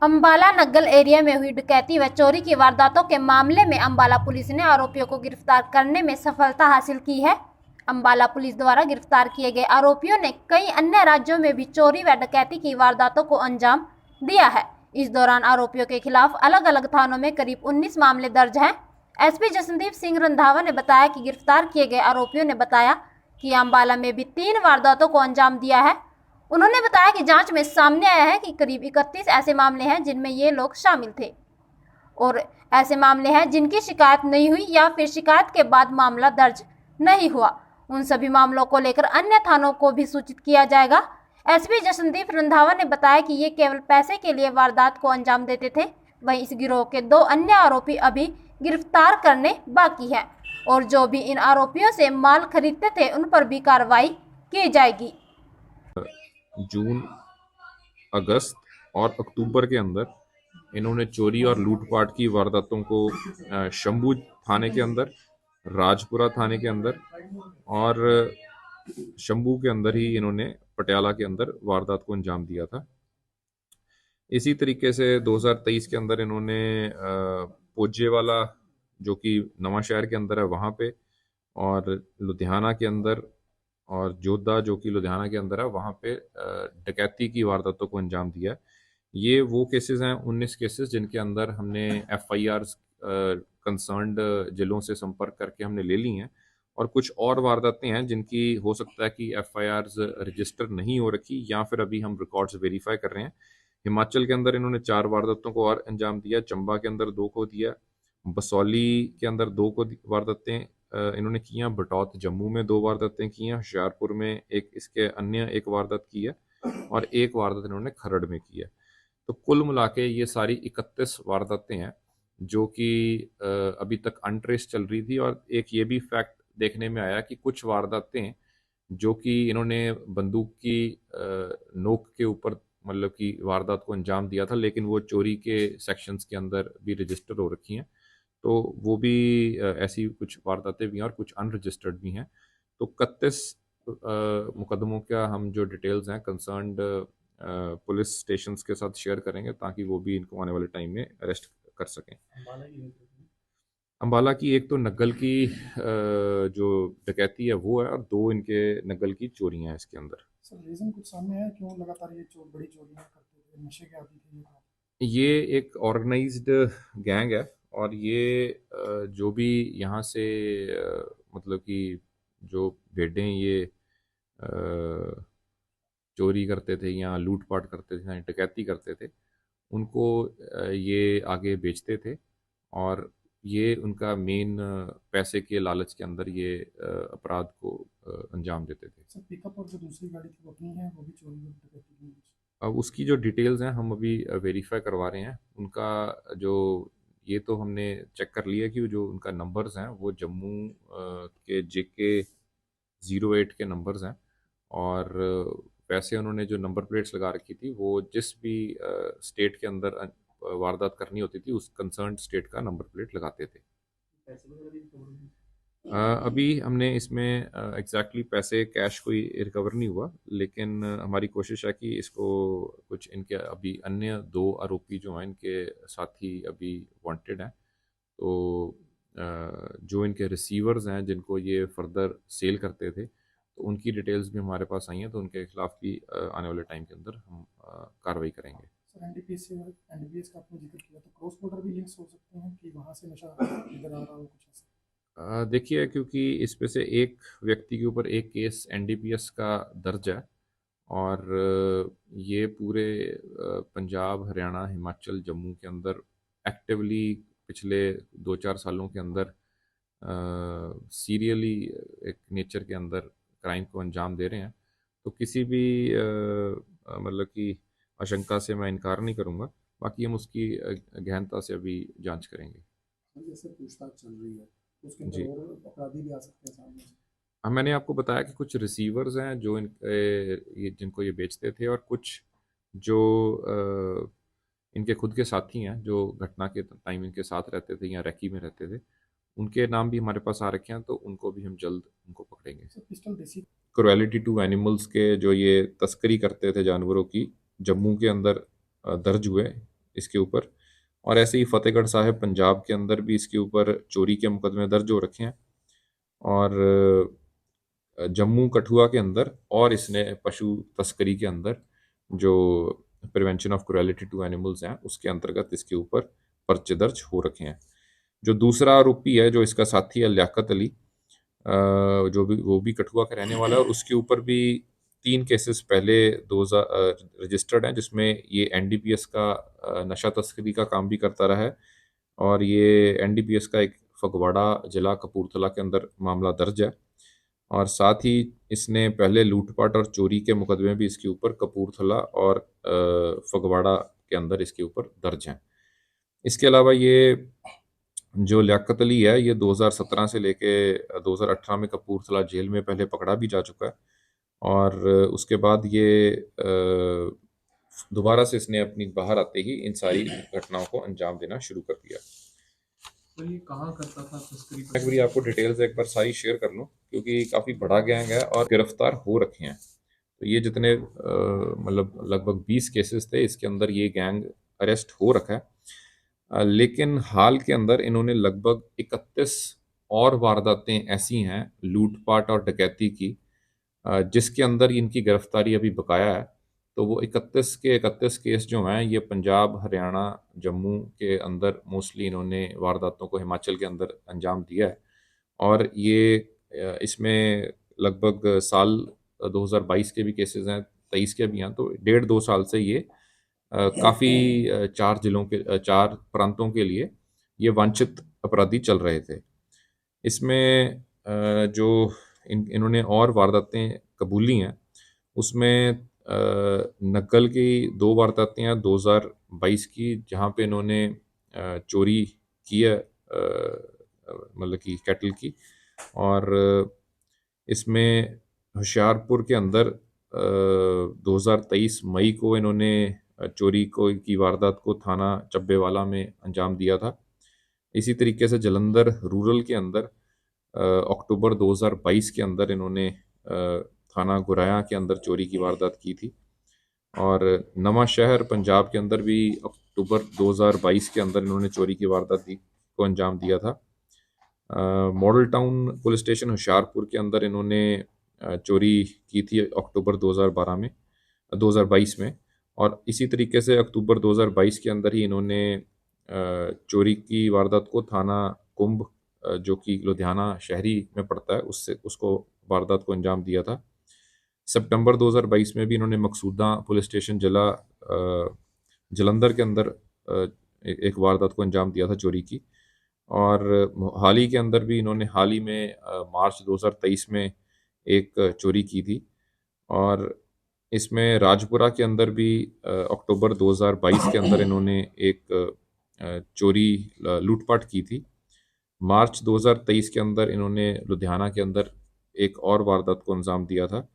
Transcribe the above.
Ambala Naggal area में हुई डकैती व चोरी की वारदातों के मामले में अंबाला पुलिस ने आरोपियों को गिरफ्तार करने में सफलता हासिल की है। अंबाला पुलिस द्वारा गिरफ्तार किए गए आरोपियों ने कई अन्य राज्यों में भी चोरी व डकैती की वारदातों को अंजाम दिया है। इस दौरान आरोपियों के खिलाफ अलग अलग थानों में करीब 19 मामले दर्ज हैं। एसपी जसनदीप सिंह रंधावा ने बताया कि गिरफ्तार किए गए आरोपियों ने बताया कि अंबाला में भी 3 वारदातों को अंजाम दिया है। उन्होंने बताया कि जांच में सामने आया है कि करीब 31 ऐसे मामले हैं जिनमें ये लोग शामिल थे और ऐसे मामले हैं जिनकी शिकायत नहीं हुई या फिर शिकायत के बाद मामला दर्ज नहीं हुआ। उन सभी मामलों को लेकर अन्य थानों को भी सूचित किया जाएगा। एसपी जसनदीप रंधावा ने बताया कि ये केवल पैसे के लिए वारदात को अंजाम देते थे। वहीं इस गिरोह के 2 अन्य आरोपी अभी गिरफ्तार करने बाकी है और जो भी इन आरोपियों से माल खरीदते थे उन पर भी कार्रवाई की जाएगी। जून, अगस्त और अक्टूबर के अंदर इन्होंने चोरी और लूटपाट की वारदातों को शंभू थाने के अंदर, राजपुरा थाने के अंदर और शंभू के अंदर ही इन्होंने पटियाला के अंदर वारदात को अंजाम दिया था। इसी तरीके से 2023 के अंदर इन्होंने पोजेवाला जो कि नवां शहर के अंदर है वहाँ पे, और लुधियाना के अंदर, और जोधा जो कि लुधियाना के अंदर है वहाँ पे डकैती की वारदातों को अंजाम दिया है। ये वो केसेस हैं 19 केसेस जिनके अंदर हमने एफआईआर्स कंसर्न्ड जिलों से संपर्क करके हमने ले ली हैं, और कुछ और वारदातें हैं जिनकी हो सकता है कि एफआईआर्स रजिस्टर नहीं हो रखी या फिर अभी हम रिकॉर्ड्स वेरीफाई कर रहे हैं। हिमाचल के अंदर इन्होंने 4 वारदातों को और अंजाम दिया, चंबा के अंदर 2 को दिया, बसौली के अंदर 2 को वारदातें इन्होंने की हैं, बटौत जम्मू में 2 वारदातें की हैं, होशियारपुर में इसके अन्य एक वारदात की है और एक वारदात इन्होंने खरड़ में की है। तो कुल मिला के ये सारी 31 वारदातें हैं जो कि अभी तक अनट्रेस चल रही थी। और एक ये भी फैक्ट देखने में आया कि कुछ वारदातें जो कि इन्होंने बंदूक की नोक के ऊपर मतलब कि वारदात को अंजाम दिया था, लेकिन वो चोरी के सेक्शंस के अंदर भी रजिस्टर हो रखी हैं, तो वो भी ऐसी कुछ वारदातें भी हैं और कुछ अनरजिस्टर्ड भी हैं। तो 31 मुकदमों का हम जो डिटेल्स हैं कंसर्न्ड पुलिस स्टेशंस के साथ शेयर करेंगे ताकि वो भी इनको आने वाले टाइम में अरेस्ट कर सकें। अंबाला की एक तो नग्गल की जो डकैती है वो है, और 2 इनके नग्गल की चोरियां हैं इसके अंदर। सर रीजन कुछ सामने आया क्यों लगातार ये बड़ी चोरियां करते थे, नशे के आदी थे ये एक ऑर्गेनाइज्ड गैंग है, और ये जो भी यहाँ से मतलब कि जो भेड़ें ये चोरी करते थे या लूटपाट करते थे या डकैती करते थे, उनको ये आगे बेचते थे, और ये उनका मेन पैसे के लालच के अंदर ये अपराध को अंजाम देते थे। सर पिकअप और जो दूसरी गाड़ी थी वो अपनी है, वो भी चोरी और डकैती की है? अब उसकी जो डिटेल्स हैं हम अभी वेरीफाई करवा रहे हैं। उनका जो ये तो हमने चेक कर लिया कि जो उनका नंबर्स हैं वो जम्मू के JK 08 के नंबर्स हैं, और वैसे उन्होंने जो नंबर प्लेट्स लगा रखी थी वो जिस भी स्टेट के अंदर वारदात करनी होती थी उस कंसर्न स्टेट का नंबर प्लेट लगाते थे। अभी हमने इसमें एग्जैक्टली पैसे कैश कोई रिकवर नहीं हुआ, लेकिन हमारी कोशिश है कि इसको कुछ इनके अभी अन्य 2 आरोपी जो हैं इनके साथी अभी वांटेड हैं, तो जो इनके रिसीवर्स हैं जिनको ये फर्दर सेल करते थे तो उनकी डिटेल्स भी हमारे पास आई हैं, तो उनके खिलाफ भी आने वाले टाइम के अंदर हम कार्रवाई करेंगे। सर एनडीपीएस का आपने जिक्र किया, तो क्रॉस बॉर्डर भी लिंक्स हो सकते हैं कि वहाँ से नशा इधर आ रहा हो कुछ ऐसा? देखिए, क्योंकि इसमें से एक व्यक्ति के ऊपर एक केस NDPS का दर्ज है, और ये पूरे पंजाब, हरियाणा, हिमाचल, जम्मू के अंदर एक्टिवली पिछले 2-4 सालों के अंदर सीरियली एक नेचर के अंदर क्राइम को अंजाम दे रहे हैं। तो किसी भी मतलब कि आशंका से मैं इनकार नहीं करूँगा, बाकी हम उसकी गहनता से अभी जांच करेंगे। जैसे पूछताछ चल रही है उसके जी, अंदर और अपराधी भी आ सकते हैं सामने से? हाँ, मैंने आपको बताया कि कुछ रिसीवर्स हैं जो ये जिनको ये बेचते थे, और कुछ जो इनके खुद के साथी हैं जो घटना के टाइम इनके साथ रहते थे या रैकी में रहते थे, उनके नाम भी हमारे पास आ रखे हैं, तो उनको भी हम जल्द उनको पकड़ेंगे। सर पिस्टल देसी क्रुएलिटी टू एनिमल्स के जो ये तस्करी करते थे जानवरों की, जम्मू के अंदर दर्ज हुए इसके ऊपर। और ऐसे ही फतेहगढ़ साहिब पंजाब के अंदर भी इसके ऊपर चोरी के मुकदमे दर्ज हो रखे हैं। और जम्मू कठुआ के अंदर और इसने पशु तस्करी के अंदर जो prevention of cruelty to animals हैं उसके अंतर्गत इसके ऊपर पर्चे दर्ज हो रखे हैं। जो दूसरा आरोपी है जो इसका साथी है लियाकत अली, जो भी वो भी कठुआ का रहने वाला है, और उसके ऊपर भी 3 केसेस पहले 2000 रजिस्टर्ड हैं, जिसमें ये एनडीपीएस का नशा तस्करी का काम भी करता रहा है। और ये एनडीपीएस का एक फगवाड़ा जिला कपूरथला के अंदर मामला दर्ज है। और साथ ही इसने पहले लूटपाट और चोरी के मुकदमे भी इसके ऊपर कपूरथला और फगवाड़ा के अंदर इसके ऊपर दर्ज हैं। इसके अलावा ये जो लियाकत अली है ये 2017 से लेके 2018 में कपूरथला जेल में पहले पकड़ा भी जा चुका है। और उसके बाद ये दोबारा से इसने अपनी बाहर आते ही इन सारी घटनाओं को अंजाम देना शुरू कर दिया। तो ये कहाँ करता था तस्करी? एक बार आपको डिटेल्स एक बार सारी शेयर कर लूँ, क्योंकि काफ़ी बड़ा गैंग है और गिरफ्तार हो रखे हैं। तो ये जितने मतलब लगभग 20 केसेस थे, इसके अंदर ये गैंग अरेस्ट हो रखा है। लेकिन हाल के अंदर इन्होंने लगभग 31 और वारदातें ऐसी हैं लूटपाट और डकैती की, जिसके अंदर इनकी गिरफ्तारी अभी बकाया है। तो वो 31 के 31 केस जो हैं ये पंजाब, हरियाणा, जम्मू के अंदर मोस्टली इन्होंने वारदातों को हिमाचल के अंदर अंजाम दिया है। और ये इसमें लगभग साल 2022 के भी केसेस हैं, 23 के भी हैं। तो 1.5-2 साल से ये काफ़ी 4 जिलों के 4 प्रांतों के लिए ये वांछित अपराधी चल रहे थे। इसमें जो इन्होंने और वारदातें कबूली हैं उसमें नक्सल की 2 वारदातें हैं 2022 की, जहाँ पे इन्होंने चोरी की है मतलब कि कैटल की। और इसमें होशियारपुर के अंदर 2023 मई को इन्होंने चोरी को की वारदात को थाना चब्बेवाला में अंजाम दिया था। इसी तरीके से जलंधर रूरल के अंदर अक्टूबर 2022 के अंदर इन्होंने थाना गुराया के अंदर चोरी की वारदात की थी। और नवां शहर पंजाब के अंदर भी अक्टूबर 2022 के अंदर इन्होंने चोरी की वारदात को अंजाम दिया था। Model town police station Hoshiarpur के अंदर इन्होंने चोरी की थी अक्टूबर 2022 में। और इसी तरीके से अक्टूबर 2022 के अंदर ही इन्होंने चोरी की वारदात को थाना कुंभ जो कि लुधियाना शहरी में पड़ता है उसको वारदात को अंजाम दिया था। सितंबर 2022 में भी इन्होंने मकसूदा पुलिस स्टेशन जलंधर के अंदर एक वारदात को अंजाम दिया था चोरी की। और हाल ही के अंदर भी इन्होंने हाल ही में मार्च 2023 में एक चोरी की थी। और इसमें राजपुरा के अंदर भी अक्टूबर 2022 के अंदर इन्होंने एक चोरी लूटपाट की थी। मार्च 2023 के अंदर इन्होंने लुधियाना के अंदर एक और वारदात को अंजाम दिया था।